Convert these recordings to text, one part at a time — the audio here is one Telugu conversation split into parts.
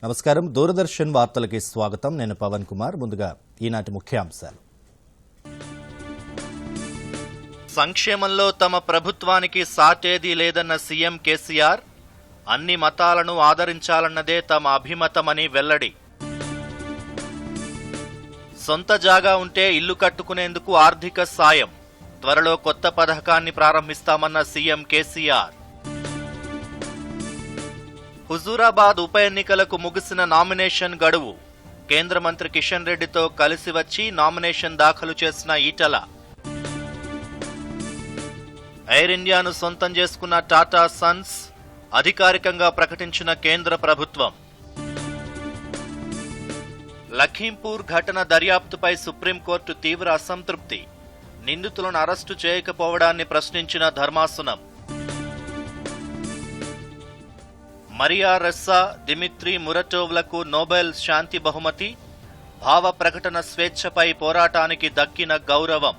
నమస్కారం. దూరదర్శన్ వార్తలకి స్వాగతం. నేను పవన్ కుమార్. ముందుగా ఈనాటి ముఖ్యాంశాలు. సంక్షేమంలో తమ ప్రభుత్వానికి సాటేదీ లేదన్న సీఎం కేసీఆర్, అన్ని మతాలను ఆదరించాలన్నదే తమ అభిమతమని వెల్లడి. సొంత జాగా ఉంటే ఇల్లు కట్టుకునేందుకు ఆర్థిక సాయం, త్వరలో కొత్త పథకాన్ని ప్రారంభిస్తామన్న సీఎం కేసీఆర్. హుజూరాబాద్ ఉప ఎన్నికలకు ముగిసిన నామినేషన్ గడువు, కేంద్ర మంత్రి కిషన్ రెడ్డితో కలిసి వచ్చి నామినేషన్ దాఖలు చేసిన ఈటల. ఎయిర్ ఇండియాను సొంతం చేసుకున్న టాటా సన్స్, అధికారికంగా ప్రకటించిన కేంద్ర ప్రభుత్వం. లఖీంపూర్ ఘటన దర్యాప్తుపై సుప్రీంకోర్టు తీవ్ర అసంతృప్తి, నిందితులను అరెస్టు చేయకపోవడాన్ని ప్రశ్నించిన ధర్మాసనం. మరియా రెస్సా, దిమిత్రీ మురటోవ్లకు నోబెల్ శాంతి బహుమతి, భావ ప్రకటన స్వేచ్ఛపై పోరాటానికి దక్కిన గౌరవం.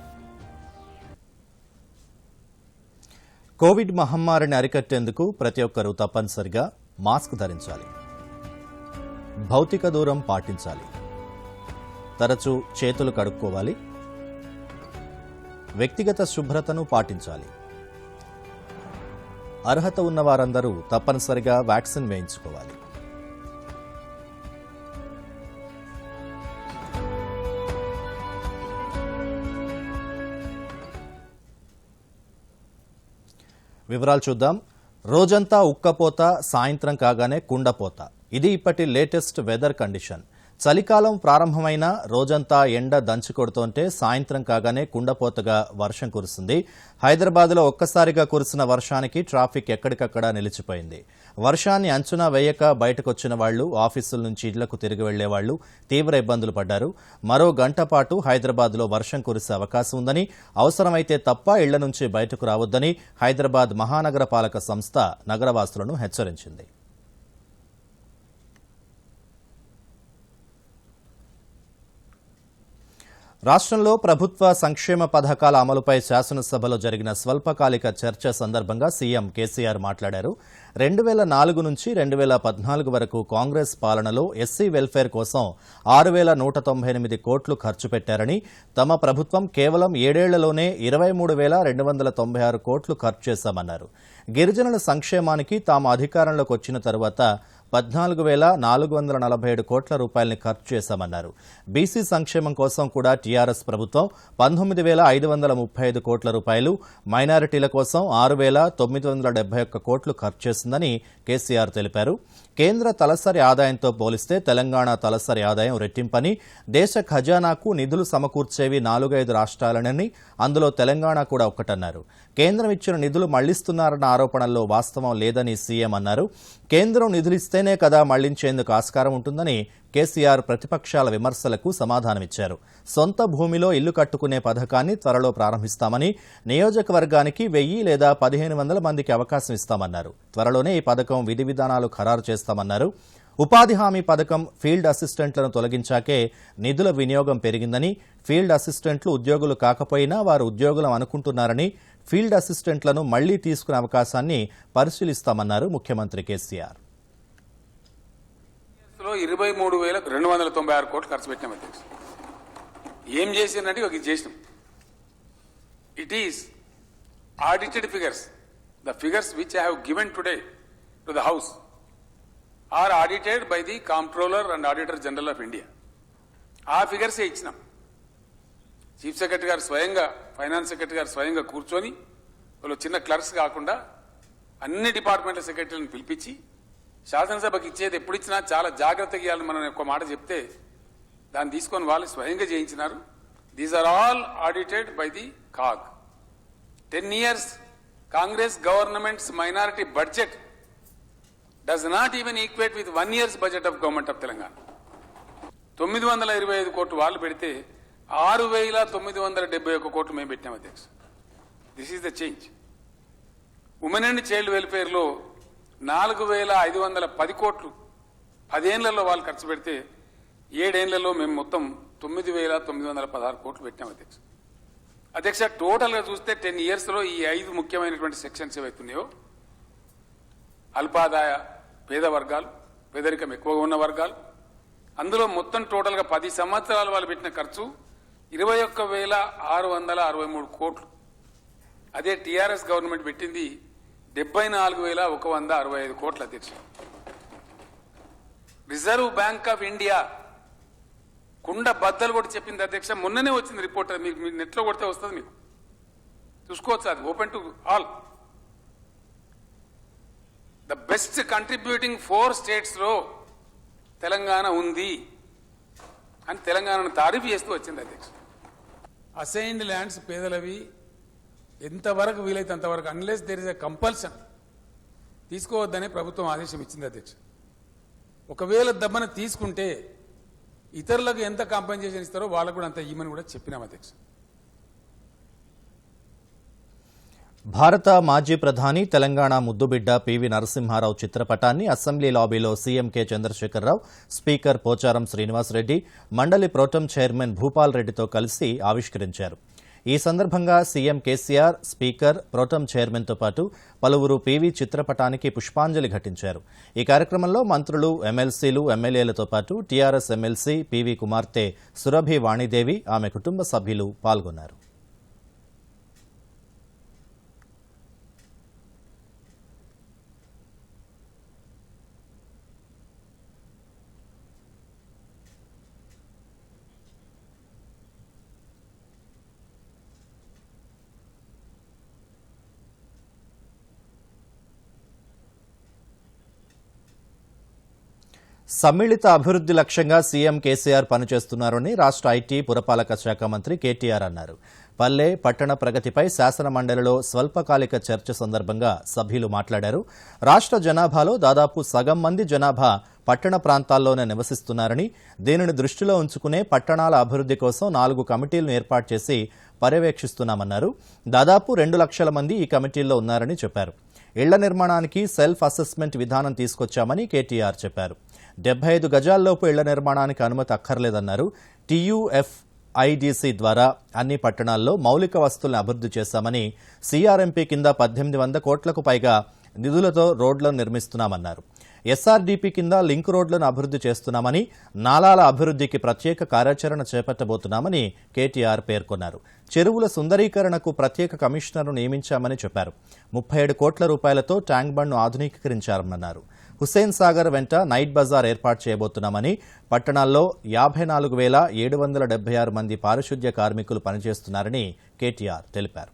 కోవిడ్ మహమ్మారిని అరికట్టేందుకు ప్రతి ఒక్కరూ తప్పనిసరిగా మాస్క్ ధరించాలి, భౌతిక దూరం పాటించాలి, తరచూ చేతులు కడుక్కోవాలి, వ్యక్తిగత శుభ్రతను పాటించాలి. అర్హత ఉన్న వారందరూ తప్పనిసరిగా వ్యాక్సిన్ వేయించుకోవాలి. వివరాలు చూద్దాం. రోజంతా ఉక్కపోత, సాయంత్రం కాగానే కుండపోత. ఇది ఇప్పటి లేటెస్ట్ వెదర్ కండిషన్. చలికాలం ప్రారంభమైన రోజంతా ఎండ దంచి కొడుతుంటే సాయంత్రం కాగానే కుండపోతగా వర్షం కురుస్తుంది. హైదరాబాద్లో ఒక్కసారిగా కురిసిన వర్షానికి ట్రాఫిక్ ఎక్కడికక్కడ నిలిచిపోయింది. వర్షాన్ని అంచనా వేయక బయటకొచ్చిన వాళ్లు, ఆఫీసుల నుంచి ఇళ్లకు తిరిగి వెళ్లేవాళ్లు తీవ్ర ఇబ్బందులు పడ్డారు. మరో గంట పాటు హైదరాబాద్లో వర్షం కురిసే అవకాశం ఉందని, అవసరమైతే తప్ప ఇళ్ల నుంచి బయటకు రావద్దని హైదరాబాద్ మహానగర పాలక సంస్థ నగరవాసులను హెచ్చరించింది. రాష్ట్రంలో ప్రభుత్వ సంక్షేమ పథకాల అమలుపై శాసనసభలో జరిగిన స్వల్పకాలిక చర్చ సందర్భంగా సీఎం కేసీఆర్ మాట్లాడారు. 2004 నుంచి 2014 వరకు కాంగ్రెస్ పాలనలో ఎస్సీ వెల్ఫేర్ కోసం 6,198 కోట్లు ఖర్చు పెట్టారని, తమ ప్రభుత్వం కేవలం 7 ఏళ్లలోనే 23,296 కోట్లు ఖర్చు చేశామన్నారు. గిరిజనుల సంక్షేమానికి తాము అధికారంలోకి వచ్చిన తరువాత 14,447 కోట్ల రూపాయలని ఖర్చు చేశామన్నారు. బీసీ సంక్షేమం కోసం కూడా టీఆర్ఎస్ ప్రభుత్వం 19,535 కోట్ల రూపాయలు, మైనారిటీల కోసం 6,971 కోట్లు ఖర్చు చేసిందని కేసీఆర్ తెలిపారు. కేంద్ర తలసరి ఆదాయంతో పోలిస్తే తెలంగాణ తలసరి ఆదాయం రెట్టింపని, దేశ ఖజానాకు నిధులు సమకూర్చేవి 4-5 రాష్ట్రాలనని, అందులో తెలంగాణ కూడా ఒక్కటన్నారు. కేంద్రం ఇచ్చిన నిధులు మళ్లిస్తున్నారన్న ఆరోపణల్లో వాస్తవం లేదని సీఎం అన్నారు. కేంద్రం నిధులిస్తేనే కదా మళ్లించేందుకు ఆస్కారం ఉంటుందని కేసీఆర్ ప్రతిపక్షాల విమర్శలకు సమాధానమిచ్చారు. సొంత భూమిలో ఇల్లు కట్టుకునే పథకాన్ని త్వరలో ప్రారంభిస్తామని, నియోజకవర్గానికి 1000 లేదా 1,500 మందికి అవకాశం ఇస్తామన్నారు. త్వరలోనే ఈ పథకం విధి విధానాలు ఖరారు చేస్తామన్నారు. ఉపాధి హామీ పథకం ఫీల్డ్ అసిస్టెంట్లను తొలగించాకే నిధుల వినియోగం పెరిగిందని, ఫీల్డ్ అసిస్టెంట్లు ఉద్యోగులు కాకపోయినా వారు ఉద్యోగులం అనుకుంటున్నారని, ఫీల్డ్ అసిస్టెంట్లను మళ్లీ తీసుకునే అవకాశాన్ని పరిశీలిస్తామన్నారు ముఖ్యమంత్రి కేసీఆర్. 23,296 కోట్లు ఖర్చు పెట్టినాం. ఏం చేసిందంటే ఇది చేసినాం. It is audited figures. The figures which I have given today to the house are audited by the Comptroller and Auditor General of India. ఆ ఫిగర్స్ ఇచ్చినాం. చీఫ్ సెక్రటరీ గారు స్వయంగా, ఫైనాన్స్ సెక్రటరీ గారు స్వయంగా కూర్చొని, వాళ్ళు చిన్న క్లర్క్స్ కాకుండా అన్ని డిపార్ట్మెంట్ల సెక్రటరీలను పిలిపించి శాసనసభకు ఇచ్చేది ఎప్పుడు ఇచ్చినా చాలా జాగ్రత్తగా ఇవ్వాలని మనం ఒక మాట చెప్తే దాన్ని తీసుకొని వాళ్ళు స్వయంగా చేయించినారు. These are all audited by the CAG. 10 years Congress governments minority budget does not even equate with 1 year's budget of government of Telangana. 925 కోట్లు వాళ్ళు పెడితే 6,971 కోట్లు మేము పెట్టాం అధ్యక్ష. This is the change. Women and child వెల్ఫేర్లో 4,510 కోట్లు 10 ఏళ్లలో వాళ్ళు ఖర్చు పెడితే 7 ఏళ్లలో మేము మొత్తం 9,916 కోట్లు పెట్టాం అధ్యక్ష. అధ్యక్ష, టోటల్ గా చూస్తే 10 years లో ఈ 5 ముఖ్యమైనటువంటి సెక్షన్స్ ఏవైతున్నాయో, అల్పాదాయ పేద వర్గాలు, పేదరికం ఎక్కువగా ఉన్న వర్గాలు. అందులో మొత్తం టోటల్గా 10 సంవత్సరాలు వాళ్ళు పెట్టిన ఖర్చు 21,663 కోట్లు. అదే టీఆర్ఎస్ గవర్నమెంట్ పెట్టింది 74,165 కోట్ల అధ్యక్ష. రిజర్వ్ బ్యాంక్ ఆఫ్ ఇండియా కుండ బద్దలు కూడా చెప్పింది అధ్యక్ష. మొన్ననే వచ్చింది రిపోర్ట్, మీరు నెట్లో కొడితే వస్తుంది, మీకు చూసుకోవచ్చు, అది open to all. The best contributing 4 స్టేట్స్లో తెలంగాణ ఉంది అని తెలంగాణను తారీఫ్ చేస్తూ వచ్చింది అధ్యక్ష. అసైన్డ్ ల్యాండ్స్ పేదలవి ఎంతవరకు వీలైతే అంతవరకు, unless there is a compulsion, తీసుకోవద్దనే ప్రభుత్వం ఆదేశం ఇచ్చింది అధ్యక్ష. ఒకవేళ దమ్మన తీసుకుంటే ఇతరులకు ఎంత కాంపెన్సేషన్ ఇస్తారో వాళ్ళకు కూడా అంత ఇవ్వమని కూడా చెప్పినాం అధ్యక్ష. భారత మాజీ ప్రధాని తెలంగాణ ముద్దుబిడ్డ పివి నరసింహారావు చిత్రపటాన్ని అసెంబ్లీ లాబీలో సీఎం కె చంద్రశేఖరరావు, స్పీకర్ పోచారం శ్రీనివాసరెడ్డి, మండలి ప్రోటం చైర్మన్ భూపాల్ రెడ్డితో కలిసి ఆవిష్కరించారు. ఈ సందర్భంగా సీఎం కేసీఆర్, స్పీకర్, ప్రోటం చైర్మన్తో పాటు పలువురు పీవీ చిత్రపటానికి పుష్పాంజలి ఘటించారు. ఈ కార్యక్రమంలో మంత్రులు, ఎమ్మెల్సీలు, ఎమ్మెల్యేలతో పాటు టీఆర్ఎస్ ఎమ్మెల్సీ పీవీ కుమార్తె సురభి వాణిదేవి, ఆమె కుటుంబ సభ్యులు పాల్గొన్నారు. సమ్మిళిత అభివృద్ధి లక్ష్యంగా సీఎం కేసీఆర్ పనిచేస్తున్నారని రాష్ట్ర ఐటీ, పురపాలక శాఖ మంత్రి కేటీఆర్ అన్నారు. పల్లె, పట్టణ ప్రగతిపై శాసన మండలిలో స్వల్పకాలిక చర్చ సందర్భంగా సభ్యులు మాట్లాడారు. రాష్ట్ర జనాభాలో దాదాపు సగం మంది జనాభా పట్టణ ప్రాంతాల్లోనే నివసిస్తున్నారని, దీనిని దృష్టిలో ఉంచుకునే పట్టణాల అభివృద్ధి కోసం 4 కమిటీలను ఏర్పాటు చేసి పర్యవేక్షిస్తున్నామన్నారు. దాదాపు 2 లక్షల మంది ఈ కమిటీల్లో ఉన్నారని చెప్పారు. ఇళ్ల నిర్మాణానికి సెల్ఫ్ అసెస్మెంట్ విధానం తీసుకొచ్చామని కేటీఆర్ చెప్పారు. 75 గజాల్లోపు ఇళ్ల నిర్మాణానికి అనుమతి అక్కర్లేదన్నారు. TUFIDC ద్వారా అన్ని పట్టణాల్లో మౌలిక వస్తువులను అభివృద్ధి చేశామని, CRMP కింద 1800 కోట్లకు పైగా నిధులతో రోడ్లను నిర్మిస్తున్నామన్నారు. SRDP కింద లింక్ రోడ్లను అభివృద్ధి చేస్తున్నామని, నాలాల అభివృద్ధికి ప్రత్యేక కార్యాచరణ చేపట్టబోతున్నామని కేటీఆర్ పేర్కొన్నారు. చెరువుల సుందరీకరణకు ప్రత్యేక కమిషనర్ను నియమించామని చెప్పారు. 37 కోట్ల రూపాయలతో ట్యాంక్ బండ్ను ఆధునీకరించారన్నారు. హుస్సేన్ సాగర్ వెంట నైట్ బజార్ ఏర్పాటు చేయబోతున్నామని, పట్టణాల్లో 54,776 మంది పారిశుద్ధ్య కార్మికులు పనిచేస్తున్నారని కేటీఆర్ తెలిపారు.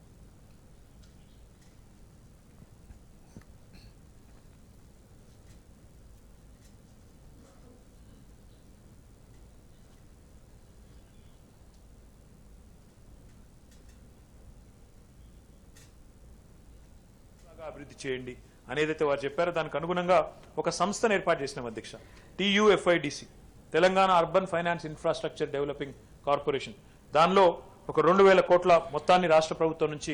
అభివృద్ధి చేయండి అనేదైతే వారు చెప్పారో దానికి అనుగుణంగా ఒక సంస్థను ఏర్పాటు చేసినాం అధ్యక్ష. TUFIDC, Telangana urban finance infrastructure developing corporation. దానిలో ఒక 2,000 కోట్ల మొత్తాన్ని రాష్ట్ర ప్రభుత్వం నుంచి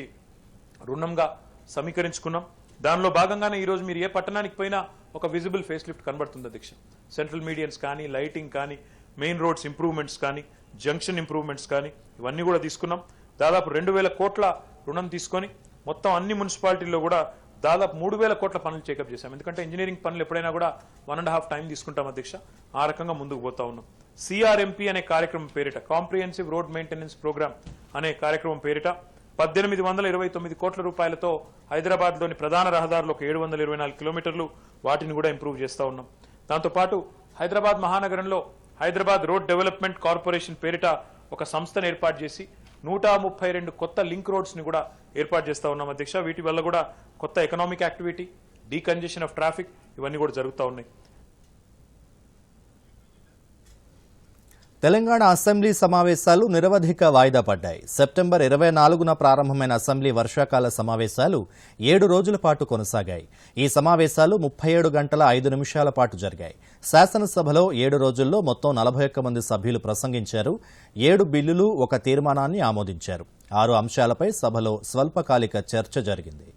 రుణంగా సమీకరించుకున్నాం. దానిలో భాగంగానే ఈరోజు మీరు ఏ పట్టణానికి పోయినా ఒక విజిబుల్ ఫేస్ లిఫ్ట్ కనబడుతుంది అధ్యక్ష. సెంట్రల్ మీడియన్స్ కానీ, లైటింగ్ కానీ, మెయిన్ రోడ్స్ ఇంప్రూవ్మెంట్స్ కానీ, జంక్షన్ ఇంప్రూవ్మెంట్స్ కానీ ఇవన్నీ కూడా తీసుకున్నాం. దాదాపు 2,000 కోట్ల రుణం తీసుకొని మొత్తం అన్ని మున్సిపాలిటీల్లో కూడా దాదాపు 3,000 కోట్ల పనులు చెకప్ చేశాం. ఎందుకంటే ఇంజనీరింగ్ పనులు ఎప్పుడైనా కూడా 1.5 టైం తీసుకుంటాం అధ్యక్ష. ఆ రకంగా ముందుకు పోతా ఉన్నాం. CRMP అనే కార్యక్రమం పేరిట, కాంప్రిహెన్సివ్ రోడ్ మెయింటెనెన్స్ ప్రోగ్రామ్ అనే కార్యక్రమం పేరిట 1829 కోట్ల రూపాయలతో హైదరాబాద్లోని ప్రధాన రహదారులు 724 కిలోమీటర్లు వాటిని కూడా ఇంప్రూవ్ చేస్తూ ఉన్నాం. దాంతోపాటు హైదరాబాద్ మహానగరంలో హైదరాబాద్ రోడ్ డెవలప్మెంట్ కార్పొరేషన్ పేరిట ఒక సంస్థను ఏర్పాటు చేసి 132 కొత్త లింక్ రోడ్స్ ని కూడా ఏర్పాటు చేస్తా ఉన్నాం అధ్యక్ష. వీటి వల్ల కూడా కొత్త economic activity, decongestion of traffic ఇవన్నీ కూడా జరుగుతూ ఉన్నాయి. తెలంగాణ అసెంబ్లీ సమావేశాలు నిరవధిక వాయిదా పడ్డాయి. సెప్టెంబర్ 24న ప్రారంభమైన అసెంబ్లీ వర్షాకాల సమావేశాలు 7 రోజుల పాటు కొనసాగాయి. ఈ సమావేశాలు 37 గంటల 5 నిమిషాల పాటు జరిగాయి. శాసనసభలో 7 రోజుల్లో మొత్తం 41 మంది సభ్యులు ప్రసంగించారు. 7 బిల్లులు, 1 తీర్మానాన్ని ఆమోదించారు. 6 అంశాలపై సభలో స్వల్పకాలిక చర్చ జరిగింది.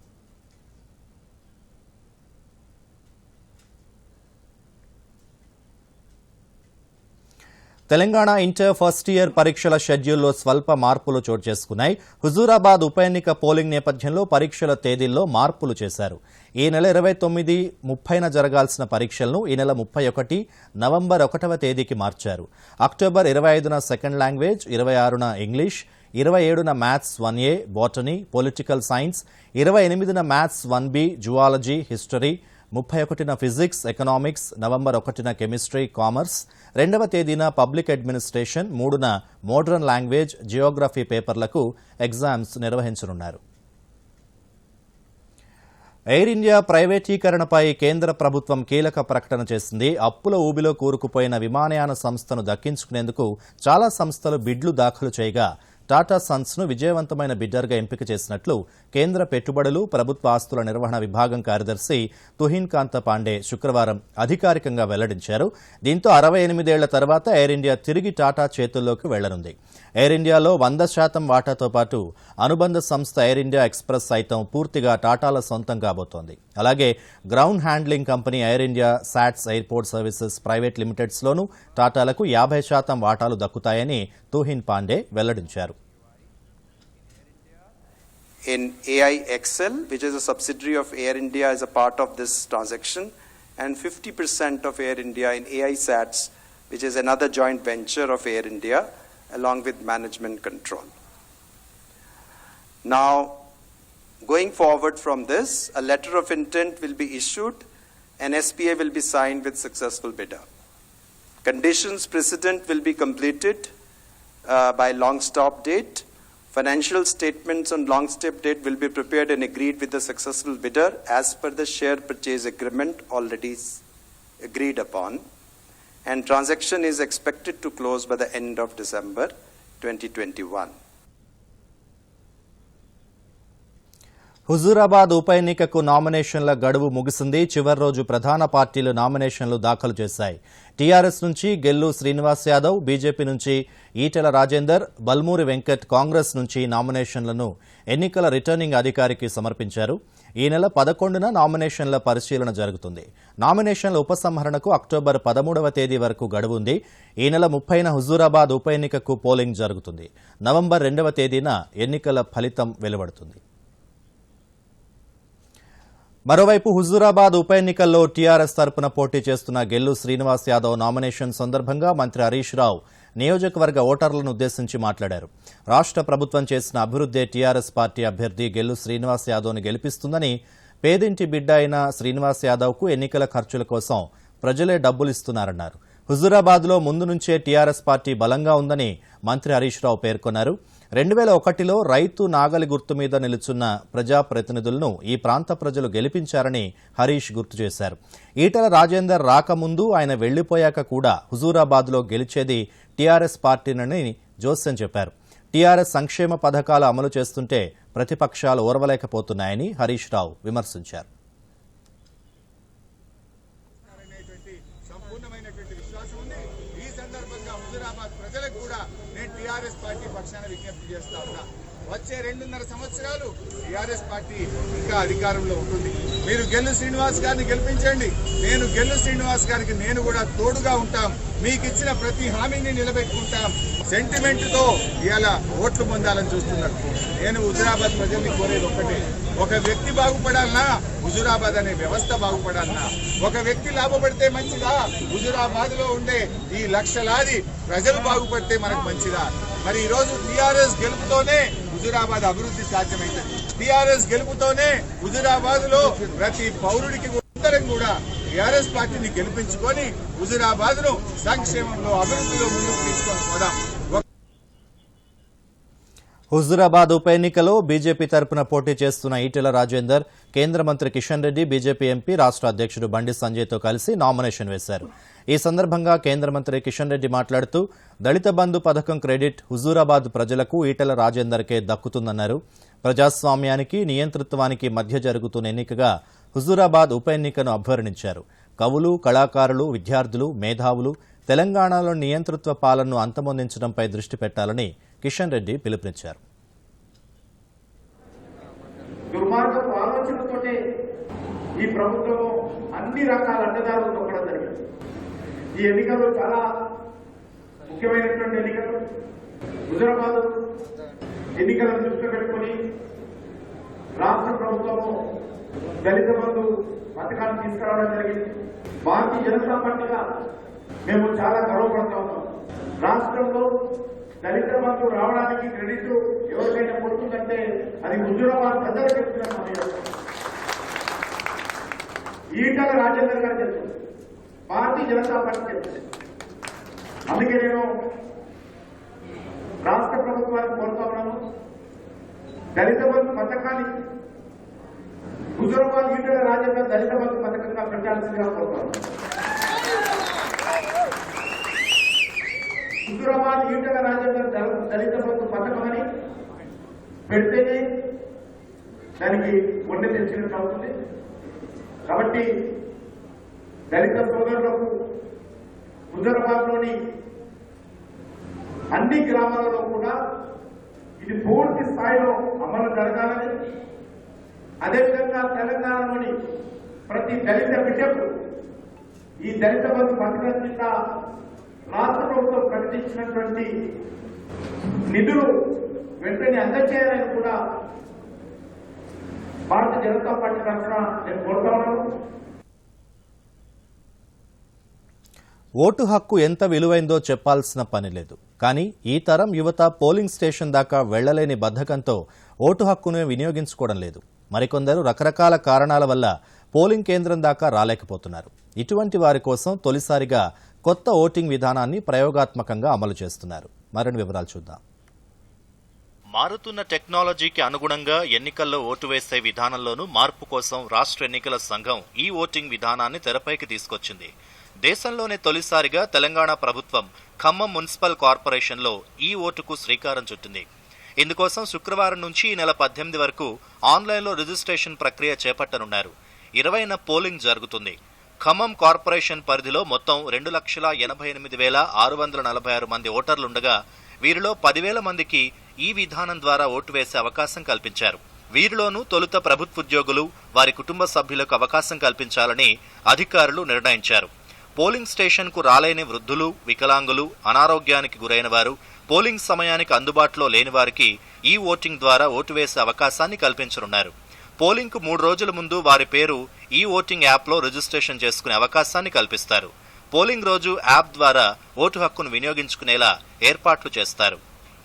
తెలంగాణ ఇంటర్ ఫస్ట్ ఇయర్ పరీక్షల షెడ్యూల్లో స్వల్ప మార్పులు చోటు చేసుకున్నాయి. హుజూరాబాద్ ఉప ఎన్నిక పోలింగ్ నేపథ్యంలో పరీక్షల తేదీల్లో మార్పులు చేశారు. ఈ నెల 29, 30న జరగాల్సిన పరీక్షలను ఈ నెల 31, నవంబర్ 1వ తేదీకి మార్చారు. అక్టోబర్ 25న సెకండ్ లాంగ్వేజ్, 26న ఇంగ్లీష్, 27న maths 1A, botany, political science, 28న మ్యాథ్స్ 1B, జువాలజీ, హిస్టరీ, 31న ఫిజిక్స్, ఎకనామిక్స్, నవంబర్ 1న కెమిస్ట్రీ, కామర్స్, 2వ తేదీన పబ్లిక్ అడ్మినిస్ట్రేషన్, 3న మోడర్న్ లాంగ్వేజ్, జియోగ్రఫీ పేపర్లకు ఎగ్జామ్స్ నిర్వహించనున్నారు. ఎయిర్ ఇండియా ప్రైవేటీకరణపై కేంద్ర ప్రభుత్వం కీలక ప్రకటన చేసింది. అప్పుల ఊబిలో కూరుకుపోయిన విమానయాన సంస్థను దక్కించుకునేందుకు చాలా సంస్థలు బిడ్లు దాఖలు చేయగా టాటా సన్స్ను విజయవంతమైన బిడ్డర్గా ఎంపిక చేసినట్లు కేంద్ర పెట్టుబడులు, ప్రభుత్వ ఆస్తుల నిర్వహణ విభాగం కార్యదర్శి తుహిన్ కాంత పాండే శుక్రవారం అధికారికంగా వెల్లడించారు. దీంతో 68 ఏళ్ల తర్వాత ఎయిర్ ఇండియా తిరిగి టాటా చేతుల్లోకి వెళ్లనుంది. ఎయిర్ ఇండియాలో 100% వాటాతో పాటు అనుబంధ సంస్థ ఎయిర్ ఇండియా ఎక్స్ప్రెస్ సైతం పూర్తిగా టాటాల సొంతం కాబోతోంది. అలాగే ground handling company Air India SATS airport services private లిమిటెడ్స్లోనూ టాటాలకు 50% వాటాలు దక్కుతాయని తుహిన్ పాండే వెల్లడించారు. In AIXL, which is a subsidiary of Air India, is a part of this transaction, and 50% of Air India in AI SATS, which is another joint venture of Air India, along with management control. Now, going forward from this, a letter of intent will be issued, and SPA will be signed with successful bidder. Conditions precedent will be completed by long stop date. Financial statements on long stop date will be prepared and agreed with the successful bidder as per the share purchase agreement already agreed upon. And transaction is expected to close by the end of December 2021. Huzurabad ఉప ఎన్నికకు నామినేషన్ల గడువు ముగిసింది. చివరి రోజు ప్రధాన పార్టీలు నామినేషన్లు దాఖలు చేశాయి. టీఆర్ఎస్ నుంచి గెల్లు శ్రీనివాస్ యాదవ్, బీజేపీ నుంచి ఈటెల రాజేందర్, బల్మూరి వెంకట్, కాంగ్రెస్ నుంచి నామినేషన్లను ఎన్నికల రిటర్నింగ్ అధికారికి సమర్పించారు. ఈ నెల 11న నామినేషన్ల పరిశీలన జరుగుతుంది. నామినేషన్ల ఉపసంహరణకు అక్టోబర్ 13వ తేదీ వరకు గడువు ఉంది. ఈ నెల 30న హుజూరాబాద్ ఉప ఎన్నికకు పోలింగ్ జరుగుతుంది. నవంబర్ 2వ తేదీన ఎన్నికల ఫలితం వెలువడుతుంది. మరోవైపు హుజూరాబాద్ ఉప ఎన్నికల్లో టీఆర్ఎస్ తరపున పోటీ చేస్తున్న గెల్లు శ్రీనివాస్ యాదవ్ నామినేషన్ సందర్భంగా మంత్రి హరీష్ రావు నియోజకవర్గ ఓటర్లను ఉద్దేశించి మాట్లాడారు. రాష్ట్ర ప్రభుత్వం చేసిన అభివృద్ధే టీఆర్ఎస్ పార్టీ అభ్యర్థి గెల్లు శ్రీనివాస్ యాదవ్ను గెలిపిస్తుందని, పేదింటి బిడ్డ అయిన శ్రీనివాస్ యాదవ్కు ఎన్నికల ఖర్చుల కోసం ప్రజలే డబ్బులిస్తున్నారన్నారు. హుజూరాబాద్లో ముందు నుంచే టీఆర్ఎస్ పార్టీ బలంగా ఉందని మంత్రి హరీష్ రావు పేర్కొన్నారు. 2001లో రైతు నాగలి గుర్తు మీద నిలుచున్న ప్రజాప్రతినిధులను ఈ ప్రాంత ప్రజలు గెలిపించారని హరీష్ గుర్తు చేశారు. ఈటెల రాజేందర్ రాకముందు, ఆయన వెళ్లిపోయాక కూడా హుజూరాబాద్లో గెలిచేది టీఆర్ఎస్ పార్టీనని జోస్యం చెప్పారు. టీఆర్ఎస్ సంక్షేమ పథకాలు అమలు చేస్తుంటే ప్రతిపక్షాలు ఓర్వలేకపోతున్నాయని హరీష్ రావు విమర్శించారు. టీఆర్ఎస్ పార్టీ పక్షాన విజ్ఞప్తి చేస్తా ఉన్నా. వచ్చే 2.5 సంవత్సరాలు టీఆర్ఎస్ పార్టీ ఇంకా అధికారంలో ఉంటుంది. మీరు గెల్లు శ్రీనివాస్ గారిని గెలిపించండి. నేను గెల్లు శ్రీనివాస్ గారికి నేను కూడా తోడుగా ఉంటాం. మీకు ఇచ్చిన ప్రతి హామీని నిలబెట్టుకుంటాం. సెంటిమెంట్ తో ఇవాళ ఓట్లు పొందాలని చూస్తున్నారు. నేను హుజూరాబాద్ ప్రజల్ని కోరేది ఒక్కటే, ఒక వ్యక్తి బాగుపడాలన్నా హుజూరాబాద్ అనే వ్యవస్థ బాగుపడాలన్నా, ఒక వ్యక్తి లాభపడితే మంచిదా, హుజూరాబాద్ లో ఉండే ఈ లక్షలాది ప్రజలు బాగుపడితే మనకు మంచిదా? మరి ఈ రోజు టీఆర్ఎస్ గెలుపుతోనే హుజూరాబాద్ అభివృద్ధి సాధ్యమైంది. టీఆర్ఎస్ గెలుపుతోనే హుజూరాబాద్ లో ప్రతి పౌరుడికి అందరం కూడా టీఆర్ఎస్ పార్టీని గెలిపించుకొని హుజూరాబాద్ ను సంక్షేమంలో, అభివృద్ధిలో ముందుకు తీసుకొని పోదాం. హుజూరాబాద్ ఉప ఎన్నికలో బీజేపీ తరపున పోటీ చేస్తున్న ఈటెల రాజేందర్, కేంద్ర మంత్రి కిషన్ రెడ్డి, బీజేపీ ఎంపీ రాష్ట్ర అధ్యక్షుడు బండి సంజయ్తో కలిసి నామినేషన్ వేశారు. ఈ సందర్భంగా కేంద్ర మంత్రి కిషన్ రెడ్డి మాట్లాడుతూ, దళిత బంధు పథకం క్రెడిట్ హుజూరాబాద్ ప్రజలకు ఈటెల రాజేందర్కే దక్కుతుందన్నారు. ప్రజాస్వామ్యానికి, నియంతృత్వానికి మధ్య జరుగుతున్న ఎన్నికగా హుజూరాబాద్ ఉప ఎన్నికను అభివర్ణించారు. కవులు, కళాకారులు, విద్యార్థులు, మేధావులు తెలంగాణలో నియంతృత్వ పాలనను అంతమొందించడంపై దృష్టి పెట్టాలని కిషన్ రెడ్డి పిలుపునిచ్చారు. దుర్మార్గపు ఆలోచనతోటే ఈ ప్రభుత్వం అన్ని రకాల అడ్డదారులు తొక్కడం జరిగింది. ఈ ఎన్నికల్లో చాలా ముఖ్యమైనటువంటి ఎన్నికలు. హుజరాబాద్ ఎన్నికలను దృష్టిలో పెట్టుకుని రాష్ట్ర ప్రభుత్వము దళిత బంధు పథకాన్ని తీసుకురావడం జరిగింది. భారతీయ జనతా పార్టీగా మేము చాలా గర్వపడతా ఉన్నాం. రాష్ట్రంలో దళిత బంధు రావడానికి క్రెడిట్ ఎవరికైనా కొడుతుందంటే అది హుజూరాబాద్ ప్రజలకు చెప్తున్న సమయం. ఈటల రాజేందర్ గారు చెప్తుంది, భారతీయ జనతా పార్టీ చెప్తుంది. అందుకే నేను రాష్ట్ర ప్రభుత్వాన్ని కోరుతా ఉన్నాను, దళిత బంధు పథకాన్ని హుజూరాబాద్ ఈటల రాజేందర్ దళిత బంధు పథకంగా పెట్టాల్సిందిగా కోరుతాను. హుజూరాబాద్ ఈటల రాజేందర్ దళిత బంధు పథకం అని పెడితేనే దానికి వండె తెచ్చినట్టు అవుతుంది. కాబట్టి దళిత సోదరులకు హుజూరాబాద్లోని అన్ని గ్రామాలలో కూడా ఇది పూర్తి స్థాయిలో అమలు జరగాలని, అదేవిధంగా తెలంగాణలోని ప్రతి దళిత బిడ్డకు ఈ దళిత బంధు పథకం కింద రాష్ట్ర ప్రభుత్వం ప్రకటించినటువంటి నిధులు వెంటనే అందజేయాలని కూడా భారతీయ జనతా పార్టీ తరఫున నేను కోరుతా ఉన్నాను. ఓటు హక్కు ఎంత విలువైందో చెప్పాల్సిన పని లేదు. కానీ ఈ తరం యువత పోలింగ్ స్టేషన్ దాకా వెళ్లలేని బద్ధకంతో ఓటు హక్కును వినియోగించుకోవడం లేదు. మరికొందరు రకరకాల కారణాల వల్ల పోలింగ్ కేంద్రం దాకా రాలేకపోతున్నారు. ఇటువంటి వారి కోసం తొలిసారిగా కొత్త ఓటింగ్ విధానాన్ని ప్రయోగాత్మకంగా అమలు చేస్తున్నారు. మరిన్ని వివరాలు చూద్దాం. మారుతున్న టెక్నాలజీకి అనుగుణంగా ఎన్నికల్లో ఓటు వేసే విధానంలోనూ మార్పు కోసం రాష్ట్ర ఎన్నికల సంఘం ఈ ఓటింగ్ విధానాన్ని తెరపైకి తీసుకొచ్చింది. దేశంలోనే తొలిసారిగా తెలంగాణ ప్రభుత్వం ఖమ్మం మున్సిపల్ కార్పొరేషన్లో ఈ ఓటుకు శ్రీకారం చుట్టింది. ఇందుకోసం శుక్రవారం నుంచి ఈ నెల 18 వరకు ఆన్లైన్లో రిజిస్ట్రేషన్ ప్రక్రియ చేపట్టనున్నారు. 20న పోలింగ్ జరుగుతుంది. ఖమ్మం కార్పొరేషన్ పరిధిలో మొత్తం 2,88,646 మంది ఓటర్లుండగా వీరిలో 10,000 మందికి ఈ విధానం ద్వారా ఓటు వేసే అవకాశం కల్పించారు. వీరిలోనూ తొలుత ప్రభుత్వోద్యోగులు, వారి కుటుంబ సభ్యులకు అవకాశం కల్పించాలని అధికారులు నిర్ణయించారు. పోలింగ్ స్టేషన్కు రాలేని వృద్ధులు, వికలాంగులు, అనారోగ్యానికి గురైన వారు, పోలింగ్ సమయానికి అందుబాటులో లేని వారికి ఈ ఓటింగ్ ద్వారా ఓటు వేసే అవకాశాన్ని కల్పించనున్నారు. పోలింగ్కు 3 రోజుల ముందు వారి పేరు ఈ ఓటింగ్ యాప్లో రిజిస్ట్రేషన్ చేసుకునే అవకాశాన్ని కల్పిస్తారు. పోలింగ్ రోజు యాప్ ద్వారా ఓటు హక్కును వినియోగించుకునేలా ఏర్పాట్లు చేస్తారు.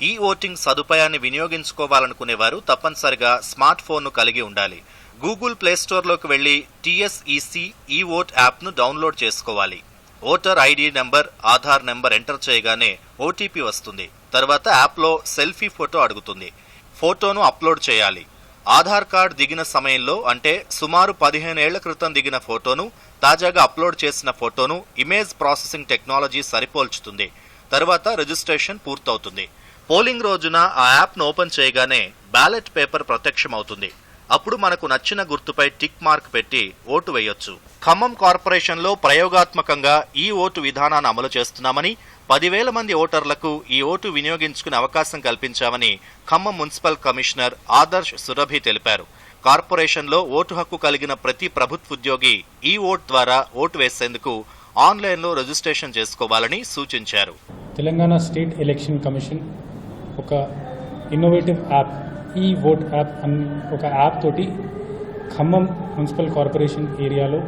ఈ ఓటింగ్ సదుపాయాన్ని వినియోగించుకోవాలనుకునేవారు తప్పనిసరిగా స్మార్ట్ ఫోన్ను కలిగి ఉండాలి. గూగుల్ ప్లేస్టోర్లోకి వెళ్లి TSEC ఈ ఓట్ యాప్ను డౌన్లోడ్ చేసుకోవాలి. Voter ID number, Aadhaar number enter చేయగానే ఓటీపీ వస్తుంది. తర్వాత యాప్లో సెల్ఫీ ఫోటో అడుగుతుంది. ఫోటోను అప్లోడ్ చేయాలి. ఆధార్ కార్డు దిగిన సమయంలో, అంటే సుమారు 15 ఏళ్ల క్రితం దిగిన ఫోటోను, తాజాగా అప్లోడ్ చేసిన ఫోటోను ఇమేజ్ ప్రాసెసింగ్ టెక్నాలజీ సరిపోల్చుతుంది. తర్వాత రిజిస్ట్రేషన్ పూర్తవుతుంది. పోలింగ్ రోజున ఆ యాప్ను ఓపెన్ చేయగానే బ్యాలెట్ పేపర్ ప్రత్యక్షమవుతుంది. అప్పుడు మనకు నచ్చిన గుర్తుపై టిక్ మార్క్ పెట్టి ఓటు వేయొచ్చు. ఖమ్మం కార్పొరేషన్లో ప్రయోగాత్మకంగా ఈ ఓటు విధానాన్ని అమలు చేస్తున్నామని, 10,000 మంది ఓటర్లకు ఈ ఓటు వినియోగించుకునే అవకాశం కల్పించామని ఖమ్మం మున్సిపల్ కమిషనర్ ఆదర్శ్ సురభి తెలిపారు. కార్పొరేషన్లో ఓటు హక్కు కలిగిన ప్రతి ప్రభుత్వోద్యోగి ఈ ఓట్ ద్వారా ఓటు వేసేందుకు ఆన్లైన్లో రిజిస్ట్రేషన్ చేసుకోవాలని సూచించారు. తెలంగాణ స్టేట్ ఎలక్షన్ కమిషన్ ఒక ఇన్నోవేటివ్ యాప్, ఈ ఓట్ యాప్ అని ఒక యాప్ తోటి ఖమ్మం మున్సిపల్ కార్పొరేషన్ ఏరియాలో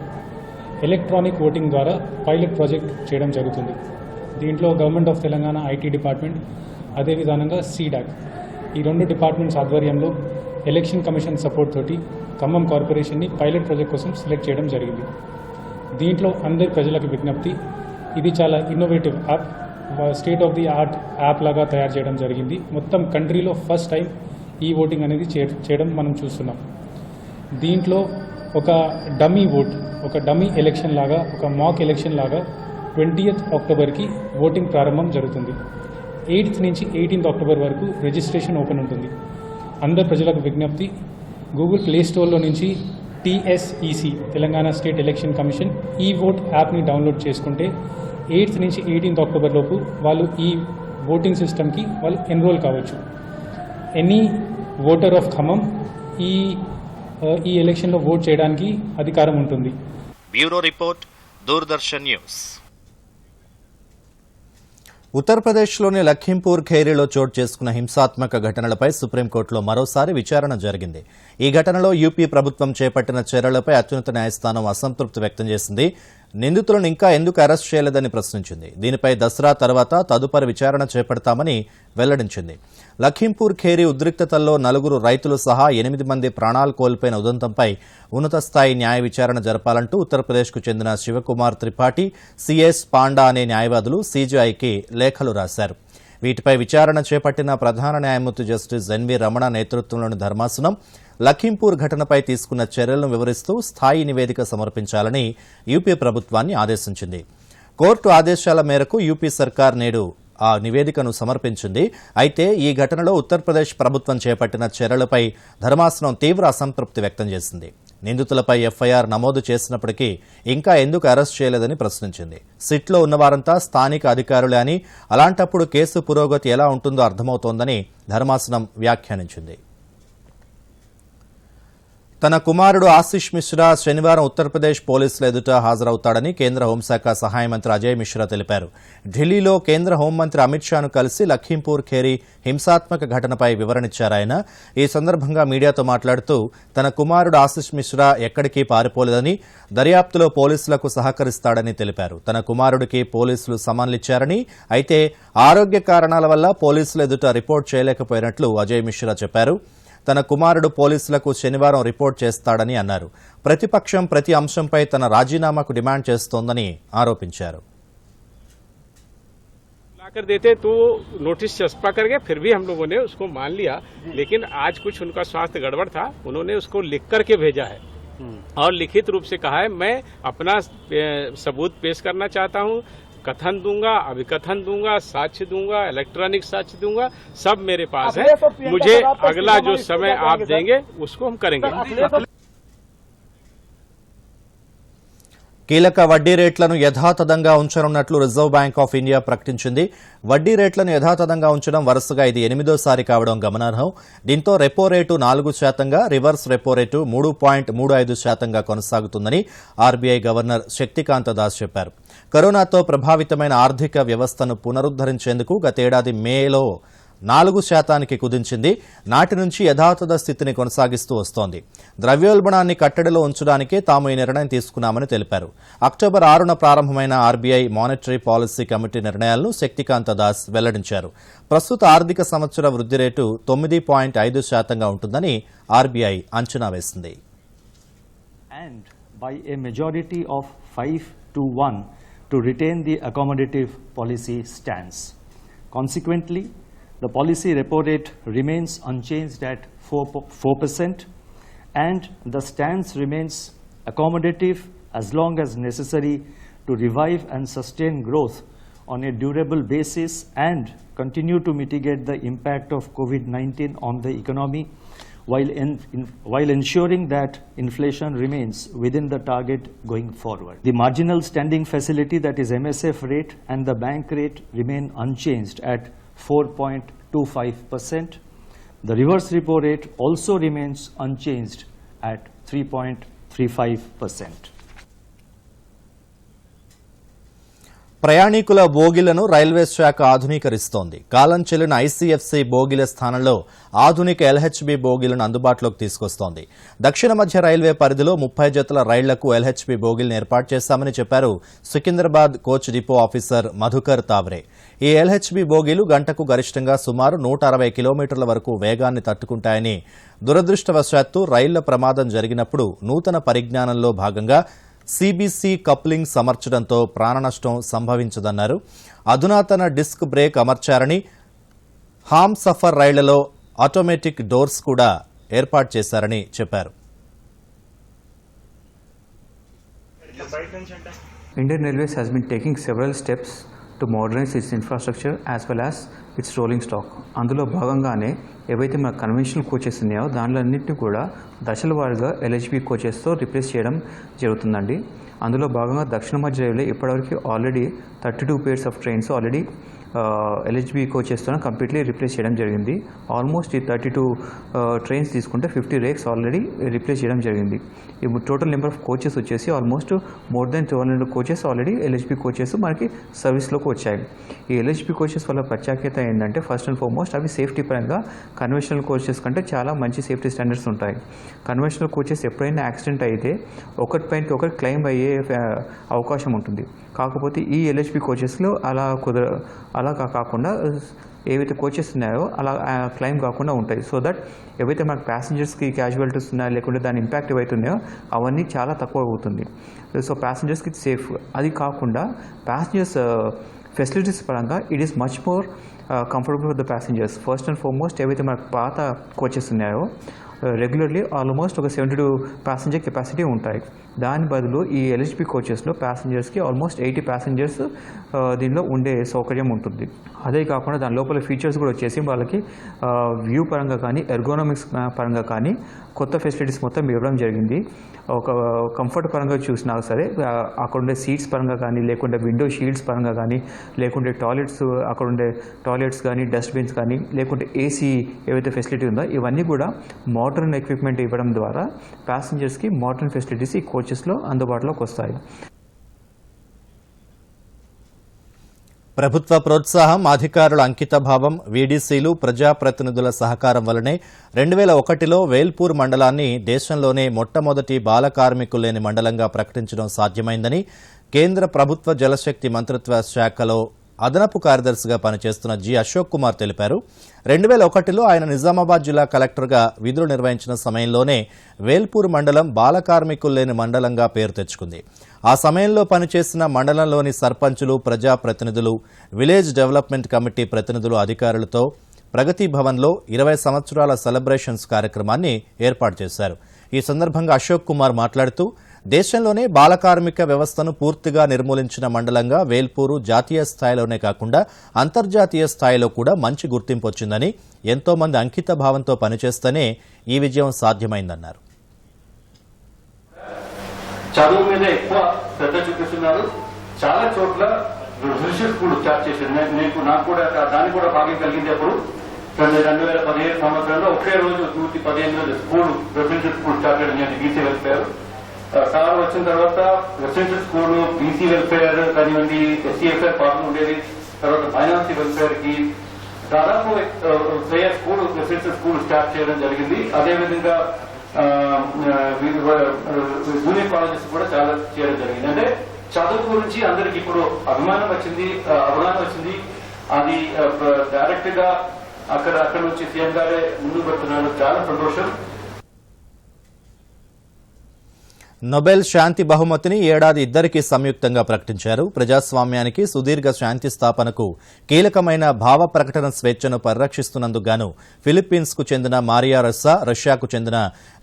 ఎలక్ట్రానిక్ ఓటింగ్ ద్వారా పైలట్ ప్రాజెక్ట్ చేయడం జరుగుతుంది. దీంట్లో government of Telangana IT department, అదేవిధంగా CDAC, ఈ 2 డిపార్ట్మెంట్స్ ఆధ్వర్యంలో ఎలక్షన్ కమిషన్ సపోర్ట్ తోటి ఖమ్మం కార్పొరేషన్ని పైలట్ ప్రాజెక్ట్ కోసం సెలెక్ట్ చేయడం జరిగింది. దీంట్లో అందరి ప్రజలకు విజ్ఞప్తి, ఇది చాలా innovative app, state of the art app లాగా తయారు చేయడం జరిగింది. మొత్తం కంట్రీలో ఫస్ట్ టైం ఈ ఓటింగ్ అనేది చేయడం మనం చూస్తున్నాం. దీంట్లో ఒక డమ్మీ ఓట్, ఒక డమ్మీ ఎలక్షన్ లాగా, ఒక మాక్ ఎలక్షన్ లాగా 20th అక్టోబర్కి ఓటింగ్ ప్రారంభం జరుగుతుంది. 8th నుంచి 18th అక్టోబర్ వరకు రిజిస్ట్రేషన్ ఓపెన్ ఉంటుంది. అందరు ప్రజలకు విజ్ఞప్తి, గూగుల్ ప్లే స్టోర్లో నుంచి TSEC Telangana state election commission ఈ ఓట్ యాప్ని డౌన్లోడ్ చేసుకుంటే 8th నుంచి 18th అక్టోబర్ లోపు వాళ్ళు ఈ ఓటింగ్ సిస్టమ్కి వాళ్ళు ఎన్రోల్ కావచ్చు. ఎనీ ఓటర్ ఆఫ్ ఖమ్మం ఈ ఎలక్షన్లో ఓట్ చేయడానికి అధికారం ఉంటుంది. Bureau report, Doordarshan news. ఉత్తరప్రదేశ్లోని లఖింపూర్ ఖేరీలో చోటు చేసుకున్న హింసాత్మక ఘటనలపై సుప్రీంకోర్టులో మరోసారి విచారణ జరిగింది. ఈ ఘటనలో యూపీ ప్రభుత్వం చేపట్టిన చర్యలపై అత్యున్నత న్యాయస్థానం అసంతృప్తి వ్యక్తం చేసింది. నిందితులను ఇంకా ఎందుకు అరెస్ట్ చేయలేదని ప్రశ్నించింది. దీనిపై దసరా తర్వాత తదుపరి విచారణ చేపడతామని వెల్లడించింది. లఖింపూర్ ఖేరీ ఉద్రిక్తతల్లో 4 రైతులు సహా 8 మంది ప్రాణాలు కోల్పోయిన ఉదంతంపై ఉన్నత స్థాయి న్యాయ విచారణ జరపాలంటూ ఉత్తరప్రదేశ్కు చెందిన శివకుమార్ త్రిపాఠి, సిఎస్ పాండా అనే న్యాయవాదులు సీజీఐకి లేఖలు రాశారు. వీటిపై విచారణ చేపట్టిన ప్రధాన న్యాయమూర్తి జస్టిస్ ఎన్వి రమణ నేతృత్వంలోని ధర్మాసనం లఖింపూర్ ఘటనపై తీసుకున్న చర్యలను వివరిస్తూ స్థాయి నివేదిక సమర్పించాలని యూపీ ప్రభుత్వాన్ని ఆదేశించింది. కోర్టు ఆదేశాల మేరకు యూపీ సర్కార్ నేడు ఆ నివేదికను సమర్పించింది. అయితే ఈ ఘటనలో ఉత్తరప్రదేశ్ ప్రభుత్వం చేపట్టిన చర్యలపై ధర్మాసనం తీవ్ర అసంతృప్తి వ్యక్తం చేసింది. నిందితులపై ఎఫ్ఐఆర్ నమోదు చేసినప్పటికీ ఇంకా ఎందుకు అరెస్ట్ చేయలేదని ప్రశ్నించింది. సిట్లో ఉన్నవారంతా స్థానిక అధికారులే అని, అలాంటప్పుడు కేసు పురోగతి ఎలా ఉంటుందో అర్థమవుతోందని ధర్మాసనం వ్యాఖ్యానించింది. తన కుమారుడు ఆశిష్ మిశ్రా శనివారం ఉత్తరప్రదేశ్ పోలీసుల ఎదుట హాజరవుతాడని కేంద్ర హోంశాఖ సహాయ మంత్రి అజయ్ మిశ్రా తెలిపారు. ఢిల్లీలో కేంద్ర హోంమంత్రి అమిత్ షాను కలిసి లఖింపూర్ ఖేరీ హింసాత్మక ఘటనపై వివరణిచ్చారాయన. ఈ సందర్భంగా మీడియాతో మాట్లాడుతూ తన కుమారుడు ఆశిష్ మిశ్రా ఎక్కడికి పారిపోలేదని, దర్యాప్తులో పోలీసులకు సహకరిస్తాడని తెలిపారు. తన కుమారుడికి పోలీసులు సమన్లిచ్చారని, అయితే ఆరోగ్య కారణాల వల్ల పోలీసుల ఎదుట రిపోర్ట్ చేయలేకపోయినట్లు అజయ్ మిశ్రా చెప్పారు. తన కుమారుడు పోలీసులకు శనివారం రిపోర్ట్ చేస్తాడని అన్నారు. ప్రతిపక్షం ప్రతి అంశంపై తన రాజీనామాకు డిమాండ్ చేస్తోందని ఆరోపించారు. कर देते तो नोटिस चस्पा करके फिर भी हम लोगों ने उसको मान लिया, लेकिन आज कुछ उनका स्वास्थ्य गड़बड़ था, उन्होंने उसको लिख करके भेजा है और लिखित रूप से कहा है मैं अपना सबूत पेश करना चाहता हूं, कथन दूंगा, अभिकथन दूंगा, साक्ष्य दूंगा, इलेक्ट्रॉनिक साक्ष्य दूंगा, सब मेरे पास है. मुझे अगला जो समय आप देंगे उसको हम करेंगे. కీలక వడ్డీ రేట్లను యథాతథంగా ఉంచనున్నట్లు రిజర్వ్ బ్యాంక్ ఆఫ్ ఇండియా ప్రకటించింది. వడ్డీ రేట్లను యథాతథంగా ఉంచడం వరుసగా ఇది 8వ కావడం గమనార్హం. దీంతో రెపో రేటు 4%గా, రివర్స్ రెపో రేటు 3.35%గా కొనసాగుతుందని ఆర్బీఐ గవర్నర్ శక్తికాంత దాస్ చెప్పారు. కరోనాతో ప్రభావితమైన ఆర్థిక వ్యవస్థను పునరుద్దరించేందుకు గతేడాది మేలో 4% కుదించింది. నాటి నుంచి యథాతథ స్థితిని కొనసాగిస్తూ వస్తోంది. ద్రవ్యోల్బణాన్ని కట్టడిలో ఉంచడానికే తాము ఈ నిర్ణయం తీసుకున్నామని తెలిపారు. అక్టోబర్ 6న ప్రారంభమైన ఆర్బీఐ మానిటరీ పాలసీ కమిటీ నిర్ణయాలను శక్తికాంత దాస్ వెల్లడించారు. ప్రస్తుత ఆర్థిక సంవత్సర వృద్ధి రేటు 9.5%గా ఉంటుందని ఆర్బీఐ అంచనా వేసింది. And by a majority of 5-1 to retain the accommodative policy stance. Consequently, the policy repo rate remains unchanged at 4% and the stance remains accommodative as long as necessary to revive and sustain growth on a durable basis and continue to mitigate the impact of COVID-19 on the economy while ensuring that inflation remains within the target going forward. The marginal standing facility, that is MSF rate, and the bank rate remain unchanged at 4.25%. The reverse repo rate also remains unchanged at 3.35%. ప్రయాణికుల బోగీలను రైల్వే శాఖ ఆధునీకరిస్తోంది. కాలం చెల్లిన ఐసీఎఫ్సీ బోగీల స్థానంలో ఆధునిక ఎల్హెచ్బీ బోగీలను అందుబాటులోకి తీసుకొస్తోంది. దక్షిణ మధ్య రైల్వే పరిధిలో 30 జతల రైళ్లకు ఎల్హెచ్బీ బోగీలను ఏర్పాటు చేశామని చెప్పారు Secunderabad coach depot officer Madhukar Tawre. ఈ ఎల్హెచ్బీ బోగీలు గంటకు గరిష్టంగా సుమారు 160 కిలోమీటర్ల వరకు వేగాన్ని తట్టుకుంటాయని, దురదృష్టవశాత్తు రైళ్ల ప్రమాదం జరిగినప్పుడు నూతన పరిజ్ఞానంలో భాగంగా సీబీసీ కప్లింగ్ అమర్చడంతో ప్రాణనష్టం సంభవించదన్నారు. అధునాతన డిస్క్ బ్రేక్ అమర్చారని, హామ్ సఫర్ రైళ్లలో ఆటోమేటిక్ డోర్స్ కూడా ఏర్పాటు చేశారని చెప్పారు. Indian Railways has been taking several steps to modernize its infrastructure as well as its rolling stock. అందులో భాగంగానే ఏవైతే మన కన్వెన్షనల్ కోచెస్ ఉన్నాయో దానిలో అన్నింటినీ కూడా దశల వారీగా ఎల్హెచ్బీ కోచెస్తో రిప్లేస్ చేయడం జరుగుతుందండి. అందులో భాగంగా దక్షిణ మధ్య రైల్వే ఇప్పటివరకు already 32 pairs of trains already LHB కోచెస్తో కంప్లీట్లీ రిప్లేస్ చేయడం జరిగింది. ఆల్మోస్ట్ ఈ 32 ట్రైన్స్ తీసుకుంటే 50 రేక్స్ ఆల్రెడీ రిప్లేస్ చేయడం జరిగింది. ఈ టోటల్ నెంబర్ ఆఫ్ కోచెస్ వచ్చేసి almost more than 200 coaches already LHB coaches మనకి సర్వీస్లోకి వచ్చాయి. ఈ ఎల్హెచ్బి కోచెస్ వల్ల ప్రత్యేకత ఏంటంటే ఫస్ట్ అండ్ ఫార్మోస్ట్ అవి సేఫ్టీ పరంగా కన్వెన్షనల్ కోచెస్ కంటే చాలా మంచి సేఫ్టీ స్టాండర్డ్స్ ఉంటాయి. కన్వెన్షనల్ కోచెస్ ఎప్పుడైనా యాక్సిడెంట్ అయితే ఒకరిపైన ఒకటి క్లెయిమ్ అయ్యే అవకాశం ఉంటుంది. కాకపోతే ఈ ఎల్హెచ్బి కోచెస్లో అలా కాకుండా ఏవైతే కోచెస్ ఉన్నాయో అలా క్లెయిమ్ కాకుండా ఉంటాయి. సో దట్ ఏవైతే మనకు ప్యాసింజర్స్కి క్యాజువాలిటీస్ ఉన్నాయో లేకుంటే దాని ఇంపాక్ట్ ఏవైతే ఉన్నాయో అవన్నీ చాలా తక్కువ అవుతుంది. సో ప్యాసింజర్స్కి సేఫ్. అది కాకుండా ప్యాసింజర్స్ ఫెసిలిటీస్ పరంగా it is much more comfortable for the passengers. First and foremost ఏవైతే మనకు పాత కోచెస్ ఉన్నాయో రెగ్యులర్లీ ఆల్మోస్ట్ ఒక 72 ప్యాసింజర్ కెపాసిటీ ఉంటాయి. దాని బదులు ఈ ఎల్హెచ్బి కోచెస్లో ప్యాసింజర్స్కి ఆల్మోస్ట్ 80 ప్యాసింజర్స్ దీనిలో ఉండే సౌకర్యం ఉంటుంది. అదే కాకుండా దాని లోపల ఫీచర్స్ కూడా వచ్చేసి వాళ్ళకి వ్యూ పరంగా కానీ ఎర్గోనామిక్స్ పరంగా కానీ కొత్త ఫెసిలిటీస్ మొత్తం ఇవ్వడం జరిగింది. ఒక కంఫర్ట్ పరంగా చూసినా సరే అక్కడ ఉండే సీట్స్ పరంగా కానీ లేకుంటే విండో షీల్డ్స్ పరంగా కానీ లేకుంటే అక్కడ ఉండే టాయిలెట్స్ కానీ డస్ట్బిన్స్ కానీ లేకుంటే ఏసీ ఏవైతే ఫెసిలిటీ ఉందో ఇవన్నీ కూడా మోడర్న్ ఎక్విప్మెంట్ ఇవ్వడం ద్వారా ప్యాసింజర్స్కి మోడర్న్ ఫెసిలిటీస్ ఈ కోచెస్లో అందుబాటులోకి వస్తాయి. ప్రభుత్వ ప్రోత్సాహం, అధికారుల అంకితభావం, వీడీసీలు, ప్రజాప్రతినిధుల సహకారం వల్లనే 2001లో వేల్పూర్ మండలాన్ని దేశంలోనే మొట్టమొదటి బాల కార్మికులు లేని మండలంగా ప్రకటించడం సాధ్యమైందని కేంద్ర ప్రభుత్వ జలశక్తి మంత్రిత్వ శాఖలో అదనపు కార్యదర్శిగా పనిచేస్తున్న జి అశోక్ కుమార్ తెలిపారు. 2001లో ఆయన నిజామాబాద్ జిల్లా కలెక్టర్గా విధులు నిర్వహించిన సమయంలోనే వేల్పూర్ మండలం బాల కార్మికులు లేని మండలంగా పేరు తెచ్చుకుంది. ఆ సమయంలో పనిచేసిన మండలంలోని సర్పంచులు, ప్రజాప్రతినిధులు, విలేజ్ డెవలప్మెంట్ కమిటీ ప్రతినిధులు, అధికారులతో ప్రగతి భవన్లో 20 సంవత్సరాల సెలబ్రేషన్స్ కార్యక్రమాన్ని ఏర్పాటు చేశారు. ఈ సందర్భంగా అశోక్ కుమార్ మాట్లాడుతూ దేశంలోనే బాల కార్మిక వ్యవస్థను పూర్తిగా నిర్మూలించిన మండలంగా వేల్పూరు జాతీయ స్థాయిలోనే కాకుండా అంతర్జాతీయ స్థాయిలో కూడా మంచి గుర్తింపు వచ్చిందని, ఎంతో మంది అంకిత భావంతో పనిచేస్తేనే ఈ విజయం సాధ్యమైందన్నారు. చదువు మీద ఎక్కువ శ్రద్ధ చూపిస్తున్నారు. చాలా చోట్ల రెసిడెన్షియల్ స్కూల్ స్టార్ట్ చేశారు. నాకు కూడా దాన్ని కూడా భాగ్యం కలిగింది. అప్పుడు 2017 సంవత్సరంలో ఒకే రోజు 115 రోజు స్కూల్ రెసిడెన్షియల్ స్కూల్ స్టార్ట్ చేయడం బీసీ వెల్ఫేర్. సార్ వచ్చిన తర్వాత రెసిడెన్షియల్ స్కూల్ బీసీ వెల్ఫేర్ కానివ్వండి, ఎస్సీఎఫ్ఆర్ పార్టీ ఉండేది. తర్వాత మైనారిటీ వెల్ఫేర్ కి దాదాపు స్కూల్ రెసిడెన్షియల్ స్కూల్ స్టార్ట్ చేయడం జరిగింది. అదేవిధంగా జూనియర్ కాలేజెస్ కూడా చాలా చేయడం జరిగింది. అంటే చదువు గురించి అందరికి ఇప్పుడు అవగాహన వచ్చింది. అది డైరెక్ట్ గా అక్కడ నుంచి సీఎం గారే ముందుకు పెడుతున్నారు. చాలా సంతోషం. నోబెల్ శాంతి బహుమతిని ఏడాది ఇద్దరికి సంయుక్తంగా ప్రకటించారు. ప్రజాస్వామ్యానికి, సుదీర్ఘ శాంతి స్థాపనకు కీలకమైన భావ ప్రకటన స్వేచ్ఛను పరిరక్షిస్తున్నందుకు గాను ఫిలిప్పీన్స్కు చెందిన మారియా రెస్సా, రష్యాకు చెందిన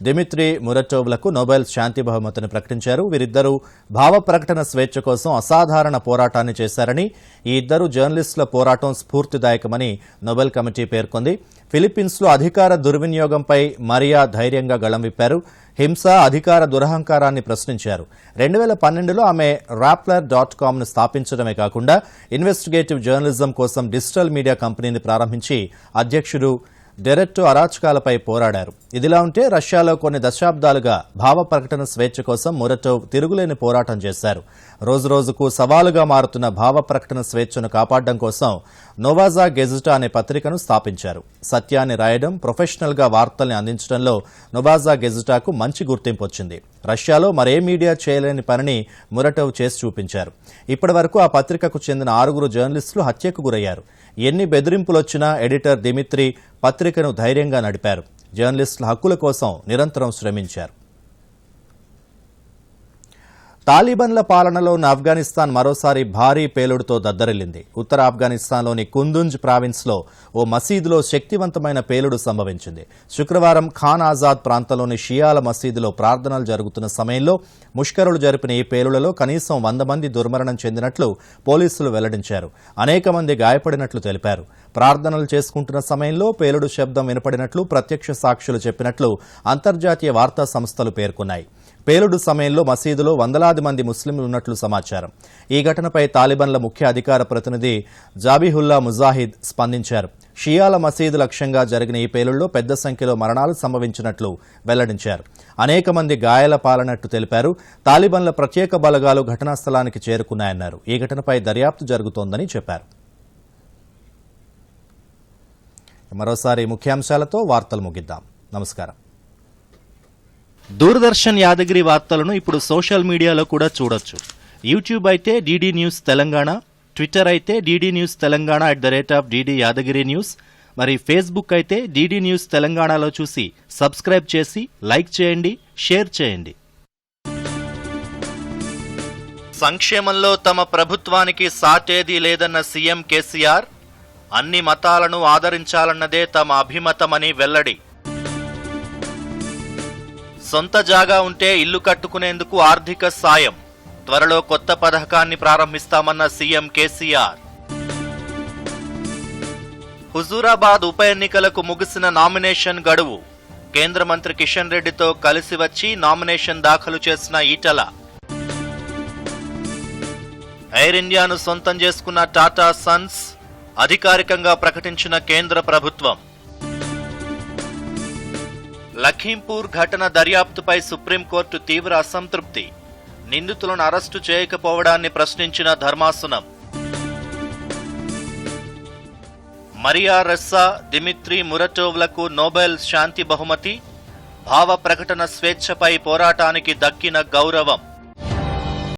డిమిత్రీ మురటోవ్లకు నోబెల్ శాంతి బహుమతిని ప్రకటించారు. వీరిద్దరూ భావ ప్రకటన స్వేచ్ఛ కోసం అసాధారణ పోరాటాన్ని చేశారని, ఈ ఇద్దరు జర్నలిస్టుల పోరాటం స్ఫూర్తిదాయకమని నోబెల్ కమిటీ పేర్కొంది. ఫిలిప్పీన్స్లో అధికార దుర్వినియోగంపై మరియా ధైర్యంగా గళం విప్పారు. హింస, అధికార దురహంకారాన్ని ప్రశ్నించారు. 2012లో ఆమె rappler.comను స్థాపించడమే కాకుండా ఇన్వెస్టిగేటివ్ జర్నలిజం కోసం డిజిటల్ మీడియా కంపెనీని ప్రారంభించి అధ్యక్షుడు డెరెట్టో అరాచకాలపై పోరాడారు. ఇదిలా ఉంటే రష్యాలో కొన్ని దశాబ్దాలుగా భావ ప్రకటన స్వేచ్ఛ కోసం మురటోవ్ తిరుగులేని పోరాటం చేశారు. రోజురోజుకు సవాలుగా మారుతున్న భావ ప్రకటన స్వేచ్ఛను కాపాడడం కోసం నోవాజా గెజిటా అనే పత్రికను స్థాపించారు. సత్యాన్ని రాయడం, ప్రొఫెషనల్గా వార్తల్ని అందించడంలో నోవాజా గెజిటాకు మంచి గుర్తింపు వచ్చింది. రష్యాలో మరే మీడియా చేయలేని పనిని మురటోవ్ చేసి చూపించారు. ఇప్పటివరకు ఆ పత్రికకు చెందిన 6 జర్నలిస్టులు హత్యకు గురయ్యారు. ఎన్ని బెదిరింపులొచ్చినా ఎడిటర్ దిమిత్రీ పత్రికను ధైర్యంగా నడిపారు. జర్నలిస్టుల హక్కుల కోసం నిరంతరం శ్రమించారు. తాలిబాన్ల పాలనలో ఉన్న ఆఫ్ఘనిస్తాన్ మరోసారి భారీ పేలుడుతో దద్దరిల్లింది. ఉత్తర ఆఫ్ఘనిస్తాన్లోని కుందుంజ్ ప్రావిన్స్లో ఓ మసీదులో శక్తివంతమైన పేలుడు సంభవించింది. శుక్రవారం ఖాన్ ఆజాద్ ప్రాంతంలోని షియాల మసీదులో ప్రార్థనలు జరుగుతున్న సమయంలో ముష్కరులు జరిపిన ఈ పేలుళ్లలో కనీసం 100 మంది దుర్మరణం చెందినట్లు పోలీసులు వెల్లడించారు. అనేక మంది గాయపడినట్లు తెలిపారు. ప్రార్థనలు చేసుకుంటున్న సమయంలో పేలుడు శబ్దం వినపడినట్లు ప్రత్యక్ష సాక్షులు చెప్పినట్లు అంతర్జాతీయ వార్తా సంస్థలు పేర్కొన్నాయి. పేలుడు సమయంలో మసీదులో వందలాది మంది ముస్లింలు ఉన్నట్లు సమాచారం. ఈ ఘటనపై తాలిబాన్ల ముఖ్య అధికార ప్రతినిధి జాబిహుల్లా ముజాహిద్ స్పందించారు. షియాల మసీదు లక్ష్యంగా జరిగిన ఈ పేలుళ్లో పెద్ద సంఖ్యలో మరణాలు సంభవించినట్లు వెల్లడించారు. అనేక మంది గాయాల పాలనట్టు తెలిపారు. తాలిబాన్ల ప్రత్యేక బలగాలు ఘటనా స్థలానికి చేరుకున్నాయన్నారు. ఈ ఘటనపై దర్యాప్తు జరుగుతోందని చెప్పారు. మరోసారి ముఖ్యాంశాలతో వార్తలు ముగిద్దాం. నమస్కారం. దూరదర్శన్ యాదగిరి వార్తలను ఇప్పుడు సోషల్ మీడియాలో కూడా చూడొచ్చు. యూట్యూబ్ అయితే డీడీ న్యూస్ తెలంగాణ, ట్విట్టర్ అయితే DD news Telangana @DD Yadagiri news, మరి ఫేస్బుక్ అయితే డీడీ న్యూస్ తెలంగాణలో చూసి సబ్స్క్రైబ్ చేసి లైక్ చేయండి, షేర్ చేయండి. సంక్షేమంలో తమ ప్రభుత్వానికి సాటేదీ లేదన్న సీఎం కేసీఆర్, అన్ని మతాలను ఆదరించాలన్నదే తమ అభిమతమని వెల్లడి. సొంత జాగా ఉంటే ఇల్లు కట్టుకునేందుకు ఆర్థిక సాయం, త్వరలో కొత్త పథకాన్ని ప్రారంభిస్తామన్న సీఎం కేసీఆర్. హుజూరాబాద్ ఉప ఎన్నికలకు ముగిసిన నామినేషన్ గడువు, కేంద్ర మంత్రి కిషన్ రెడ్డితో కలిసి వచ్చి నామినేషన్ దాఖలు చేసిన ఈటల. ఎయిర్ ఇండియాను సొంతం చేసుకున్న టాటా సన్స్ అధికారికంగా ప్రకటించిన కేంద్ర ప్రభుత్వం. లఖీంపూర్ ఘటన దర్యాప్తుపై సుప్రీంకోర్టు తీవ్ర అసంతృప్తి, నిందితులను అరెస్టు చేయకపోవడాన్ని ప్రశ్నించిన ధర్మాసనం. మరియా రెస్సా, దిమిత్రీ మురటోవ్లకు నోబెల్ శాంతి బహుమతి, భావ ప్రకటన స్వేచ్ఛపై పోరాటానికి దక్కిన గౌరవం.